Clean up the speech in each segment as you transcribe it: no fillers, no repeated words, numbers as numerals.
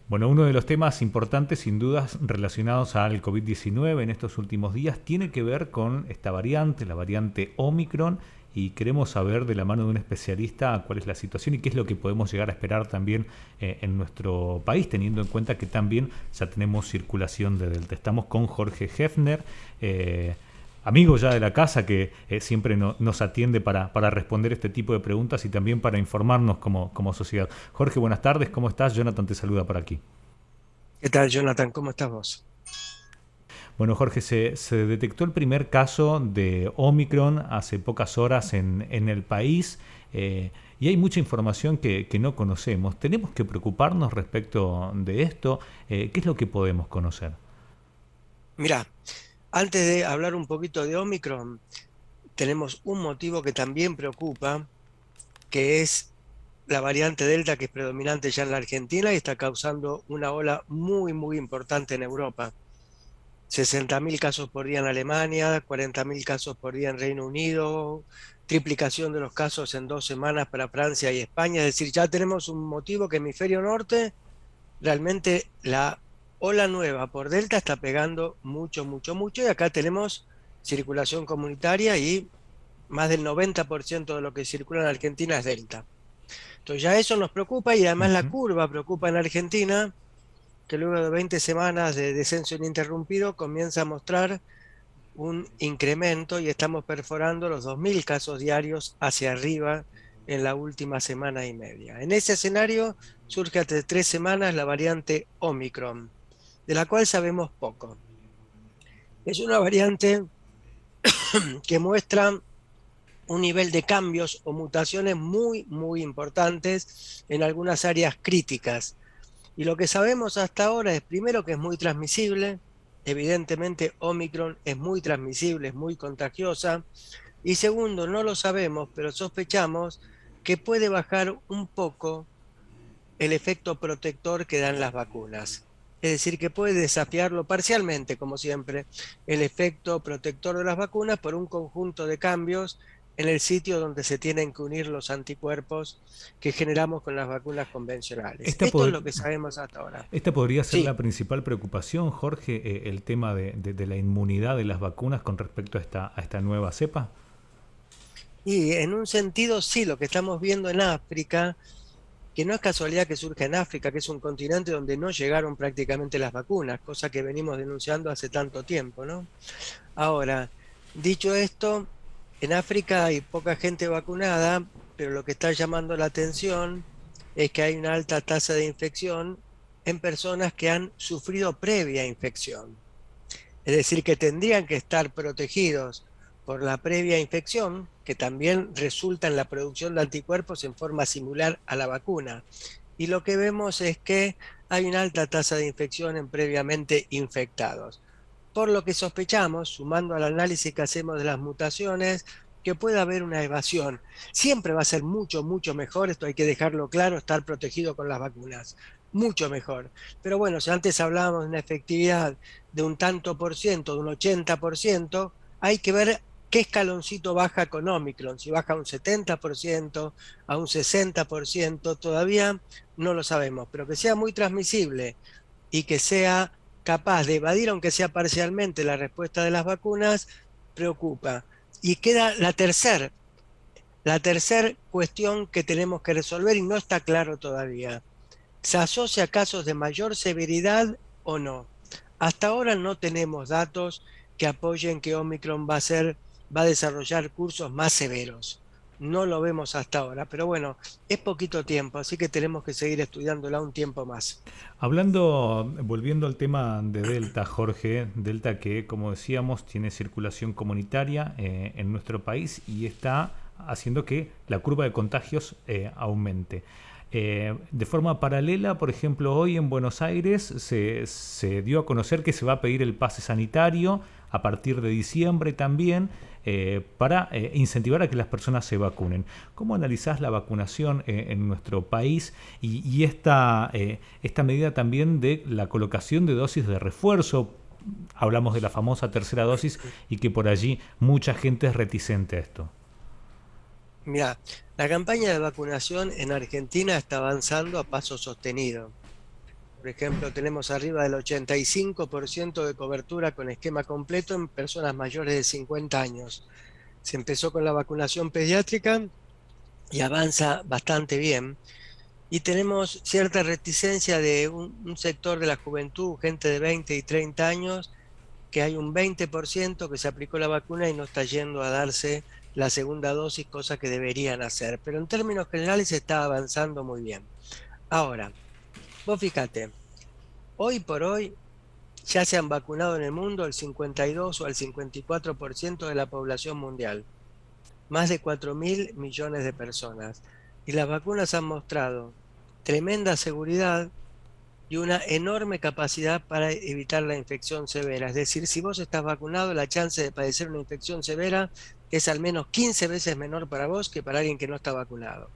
Bueno, uno de los temas importantes, sin dudas, relacionados al COVID-19 en estos últimos días, tiene que ver con esta variante, la variante Omicron, y queremos saber de la mano de un especialista cuál es la situación y qué es lo que podemos llegar a esperar también en nuestro país, teniendo en cuenta que también ya tenemos circulación de Delta. Estamos con Jorge Hefner, amigo ya de la casa que siempre nos atiende para responder este tipo de preguntas y también para informarnos como sociedad. Jorge, buenas tardes, ¿cómo estás? Jonathan te saluda por aquí. ¿Qué tal, Jonathan? ¿Cómo estás vos? Bueno, Jorge, se detectó el primer caso de Omicron hace pocas horas en el país y hay mucha información que no conocemos. ¿Tenemos que preocuparnos respecto de esto? ¿Qué es lo que podemos conocer? Mirá, antes de hablar un poquito de Omicron, tenemos un motivo que también preocupa, que es la variante Delta, que es predominante ya en la Argentina y está causando una ola muy, muy importante en Europa. 60.000 casos por día en Alemania, 40.000 casos por día en Reino Unido, triplicación de los casos en 2 semanas para Francia y España. Es decir, ya tenemos un motivo que hemisferio norte realmente la ola nueva por Delta está pegando mucho, mucho, mucho y acá tenemos circulación comunitaria y más del 90% de lo que circula en Argentina es Delta. Entonces ya eso nos preocupa y además la Ujú. curva preocupa en Argentina, que luego de 20 semanas de descenso ininterrumpido comienza a mostrar un incremento y estamos perforando los 2.000 casos diarios hacia arriba en la última semana y media. En ese escenario surge hace 3 semanas la variante Omicron, de la cual sabemos poco. Es una variante que muestra un nivel de cambios o mutaciones muy, muy importantes en algunas áreas críticas. Y lo que sabemos hasta ahora es primero que es muy transmisible, evidentemente Omicron es muy transmisible, es muy contagiosa, y segundo, no lo sabemos, pero sospechamos que puede bajar un poco el efecto protector que dan las vacunas. Es decir, que puede desafiarlo parcialmente, como siempre, el efecto protector de las vacunas por un conjunto de cambios en el sitio donde se tienen que unir los anticuerpos que generamos con las vacunas convencionales. Esta, Esto es pod- lo que sabemos hasta ahora. Esta podría ser Sí, la principal preocupación, Jorge, el tema de la inmunidad de las vacunas con respecto a esta nueva cepa. y en un sentido sí, lo que estamos viendo en África, que no es casualidad que surja en África, que es un continente donde no llegaron prácticamente las vacunas, cosa que venimos denunciando hace tanto tiempo, ¿no? Ahora, dicho esto, en África hay poca gente vacunada, pero lo que está llamando la atención es que hay una alta tasa de infección en personas que han sufrido previa infección. Es decir, que tendrían que estar protegidos por la previa infección, que también resulta en la producción de anticuerpos en forma similar a la vacuna. Y lo que vemos es que hay una alta tasa de infección en previamente infectados. Por lo que sospechamos, sumando al análisis que hacemos de las mutaciones, que puede haber una evasión. Siempre va a ser mucho, mucho mejor, esto hay que dejarlo claro, estar protegido con las vacunas. Mucho mejor. Pero bueno, si antes hablábamos de una efectividad de un tanto por ciento, de un 80%, hay que ver qué escaloncito baja con Omicron. Si baja a un 70%, a un 60%, todavía no lo sabemos. Pero que sea muy transmisible y que sea capaz de evadir, aunque sea parcialmente, la respuesta de las vacunas, preocupa. Y queda la tercer cuestión que tenemos que resolver y no está claro todavía. ¿Se asocia a casos de mayor severidad o no? Hasta ahora no tenemos datos que apoyen que Omicron va a desarrollar cursos más severos. No lo vemos hasta ahora, pero bueno, es poquito tiempo, así que tenemos que seguir estudiándola un tiempo más. Volviendo al tema de Delta, Jorge, Delta que, como decíamos, tiene circulación comunitaria en nuestro país y está haciendo que la curva de contagios aumente. De forma paralela, por ejemplo, hoy en Buenos Aires se dio a conocer que se va a pedir el pase sanitario a partir de diciembre también para incentivar a que las personas se vacunen. ¿Cómo analizás la vacunación en nuestro país y esta medida también de la colocación de dosis de refuerzo? Hablamos de la famosa tercera dosis y que por allí mucha gente es reticente a esto. Mira, la campaña de vacunación en Argentina está avanzando a paso sostenido. Por ejemplo, tenemos arriba del 85% de cobertura con esquema completo en personas mayores de 50 años. Se empezó con la vacunación pediátrica y avanza bastante bien. Y tenemos cierta reticencia de un sector de la juventud, gente de 20 y 30 años, que hay un 20% que se aplicó la vacuna y no está yendo a darse la segunda dosis, cosa que deberían hacer. Pero en términos generales se está avanzando muy bien. Ahora, vos fíjate, hoy por hoy ya se han vacunado en el mundo el 52 o el 54% de la población mundial, más de 4.000 millones de personas. Y las vacunas han mostrado tremenda seguridad y una enorme capacidad para evitar la infección severa. Es decir, si vos estás vacunado, la chance de padecer una infección severa es al menos 15 veces menor para vos que para alguien que no está vacunado.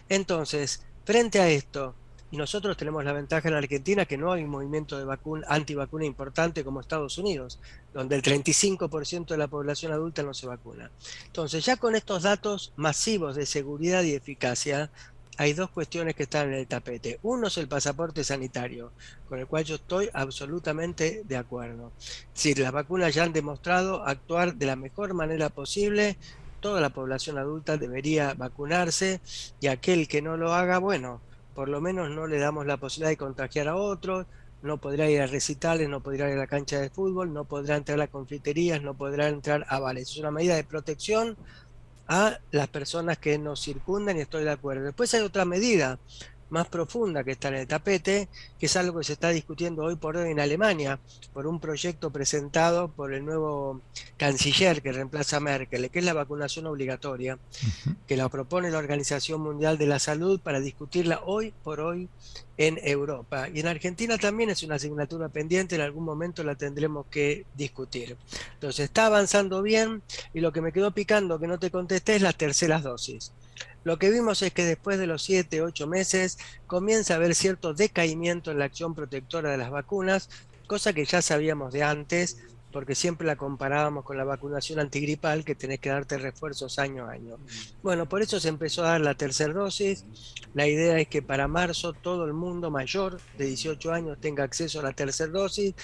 Entonces, frente a esto, y nosotros tenemos la ventaja en Argentina que no hay un movimiento de antivacuna importante como Estados Unidos, donde el 35% de la población adulta no se vacuna. Entonces, ya con estos datos masivos de seguridad y eficacia, hay dos cuestiones que están en el tapete. Uno es el pasaporte sanitario, con el cual yo estoy absolutamente de acuerdo. Es decir, las vacunas ya han demostrado actuar de la mejor manera posible. Toda la población adulta debería vacunarse y aquel que no lo haga, bueno, por lo menos no le damos la posibilidad de contagiar a otros, no podrá ir a recitales, no podrá ir a la cancha de fútbol, no podrá entrar a confiterías, no podrá entrar a bares. Es una medida de protección a las personas que nos circundan y estoy de acuerdo. Después hay otra medida más profunda que está en el tapete, que es algo que se está discutiendo hoy por hoy en Alemania, por un proyecto presentado por el nuevo canciller que reemplaza a Merkel, que es la vacunación obligatoria, que la propone la Organización Mundial de la Salud para discutirla hoy por hoy en Europa. Y en Argentina también es una asignatura pendiente, en algún momento la tendremos que discutir. Entonces está avanzando bien y lo que me quedó picando que no te contesté es las terceras dosis. Lo que vimos es que después de los 7, 8 meses comienza a haber cierto decaimiento en la acción protectora de las vacunas, cosa que ya sabíamos de antes, porque siempre la comparábamos con la vacunación antigripal, que tenés que darte refuerzos año a año. Bueno, por eso se empezó a dar la tercera dosis. La idea es que para marzo todo el mundo mayor de 18 años tenga acceso a la tercera dosis,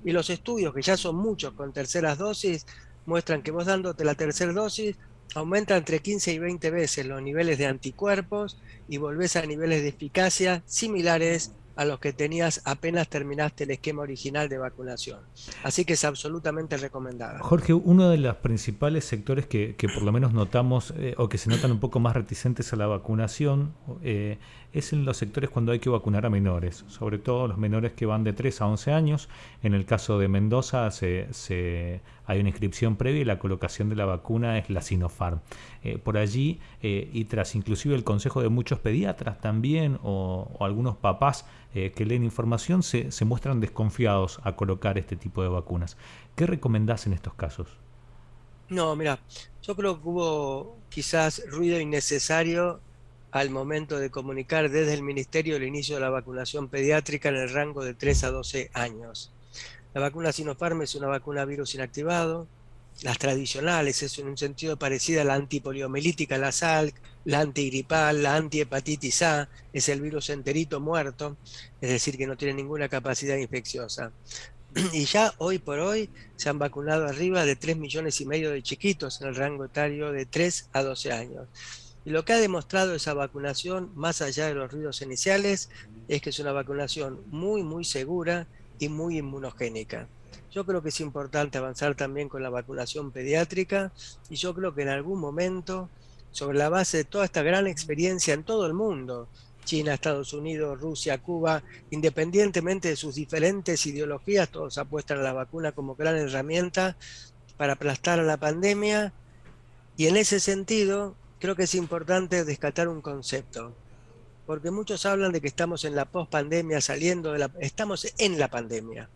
y los estudios, que ya son muchos con terceras dosis, muestran que vos dándote la tercera dosis aumenta entre 15 y 20 veces los niveles de anticuerpos y volvés a niveles de eficacia similares a los que tenías apenas terminaste el esquema original de vacunación. Así que es absolutamente recomendada. Jorge, uno de los principales sectores que por lo menos notamos o que se notan un poco más reticentes a la vacunación es en los sectores cuando hay que vacunar a menores, sobre todo los menores que van de 3 a 11 años. En el caso de Mendoza hay una inscripción previa y la colocación de la vacuna es la Sinopharm. Por allí, y tras inclusive el consejo de muchos pediatras también o algunos papás que leen información, se muestran desconfiados a colocar este tipo de vacunas. ¿Qué recomendás en estos casos? No, mira, yo creo que hubo quizás ruido innecesario al momento de comunicar desde el Ministerio el inicio de la vacunación pediátrica en el rango de 3 a 12 años. La vacuna Sinopharm es una vacuna virus inactivado. Las tradicionales es en un sentido parecida a la antipoliomielítica, la Salk, la antigripal, la antihepatitis A, es el virus enterito muerto, es decir, que no tiene ninguna capacidad infecciosa. Y ya hoy por hoy se han vacunado arriba de 3,5 millones de chiquitos en el rango etario de 3 a 12 años. Y lo que ha demostrado esa vacunación, más allá de los ruidos iniciales, es que es una vacunación muy, muy segura y muy inmunogénica. Yo creo que es importante avanzar también con la vacunación pediátrica y yo creo que en algún momento, sobre la base de toda esta gran experiencia en todo el mundo, China, Estados Unidos, Rusia, Cuba, independientemente de sus diferentes ideologías, todos apuestan a la vacuna como gran herramienta para aplastar a la pandemia. Y en ese sentido, creo que es importante descartar un concepto, porque muchos hablan de que estamos en la pospandemia, estamos en la pandemia.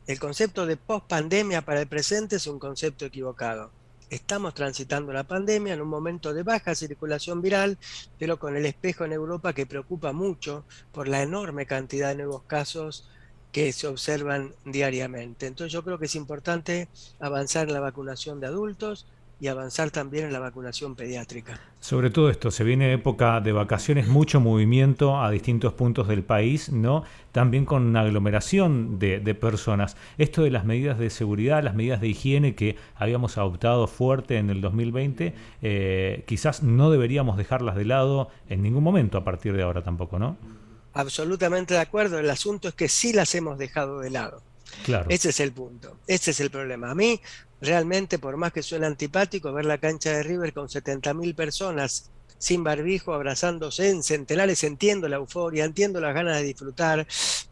El concepto de pospandemia para el presente es un concepto equivocado. Estamos transitando la pandemia en un momento de baja circulación viral, pero con el espejo en Europa que preocupa mucho por la enorme cantidad de nuevos casos que se observan diariamente. Entonces yo creo que es importante avanzar en la vacunación de adultos, y avanzar también en la vacunación pediátrica. Sobre todo esto, se viene época de vacaciones, mucho movimiento a distintos puntos del país, ¿no? También con una aglomeración de personas. Esto de las medidas de seguridad, las medidas de higiene que habíamos adoptado fuerte en el 2020, quizás no deberíamos dejarlas de lado en ningún momento a partir de ahora tampoco, ¿no? Absolutamente de acuerdo, el asunto es que sí las hemos dejado de lado. Claro. Ese es el punto, ese es el problema. A mí, realmente, por más que suene antipático, ver la cancha de River con 70.000 personas sin barbijo, abrazándose en centenares, entiendo la euforia, entiendo las ganas de disfrutar,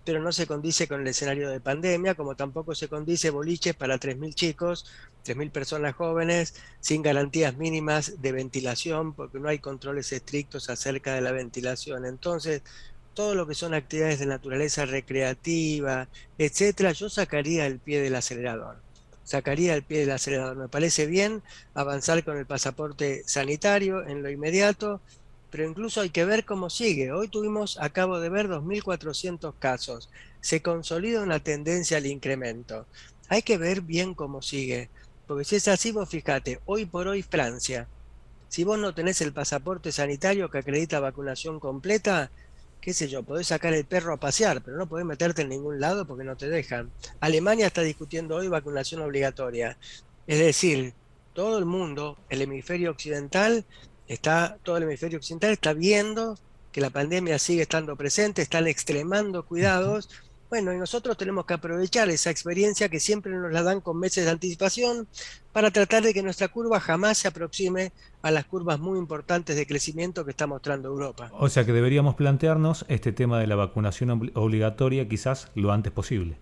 pero no se condice con el escenario de pandemia, como tampoco se condice boliches para 3.000 chicos, 3.000 personas jóvenes, sin garantías mínimas de ventilación, porque no hay controles estrictos acerca de la ventilación. Entonces, todo lo que son actividades de naturaleza recreativa, etcétera, yo sacaría el pie del acelerador. Sacaría el pie del acelerador. Me parece bien avanzar con el pasaporte sanitario en lo inmediato, pero incluso hay que ver cómo sigue. Hoy acabo de ver 2.400 casos. Se consolida una tendencia al incremento. Hay que ver bien cómo sigue. Porque si es así, vos fíjate, hoy por hoy Francia, si vos no tenés el pasaporte sanitario que acredita vacunación completa, qué sé yo, podés sacar el perro a pasear, pero no podés meterte en ningún lado porque no te dejan. Alemania está discutiendo hoy vacunación obligatoria. Es decir, todo el mundo, todo el hemisferio occidental está viendo que la pandemia sigue estando presente, están extremando cuidados. Bueno, y nosotros tenemos que aprovechar esa experiencia que siempre nos la dan con meses de anticipación para tratar de que nuestra curva jamás se aproxime a las curvas muy importantes de crecimiento que está mostrando Europa. O sea que deberíamos plantearnos este tema de la vacunación obligatoria quizás lo antes posible.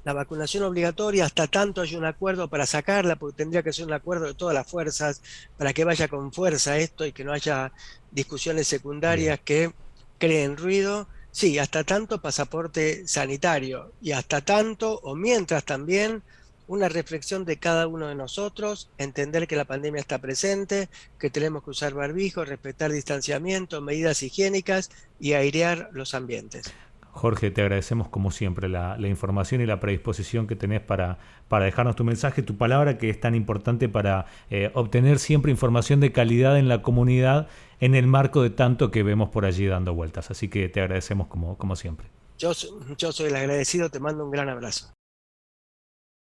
La vacunación obligatoria, hasta tanto hay un acuerdo para sacarla, porque tendría que ser un acuerdo de todas las fuerzas, para que vaya con fuerza esto y que no haya discusiones Bien. secundarias que creen ruido. Sí, hasta tanto pasaporte sanitario y hasta tanto, o mientras también, una reflexión de cada uno de nosotros, entender que la pandemia está presente, que tenemos que usar barbijo, respetar distanciamiento, medidas higiénicas y airear los ambientes. Jorge, te agradecemos como siempre la información y la predisposición que tenés para dejarnos tu mensaje, tu palabra, que es tan importante para obtener siempre información de calidad en la comunidad en el marco de tanto que vemos por allí dando vueltas. Así que te agradecemos como siempre. Yo soy el agradecido, te mando un gran abrazo.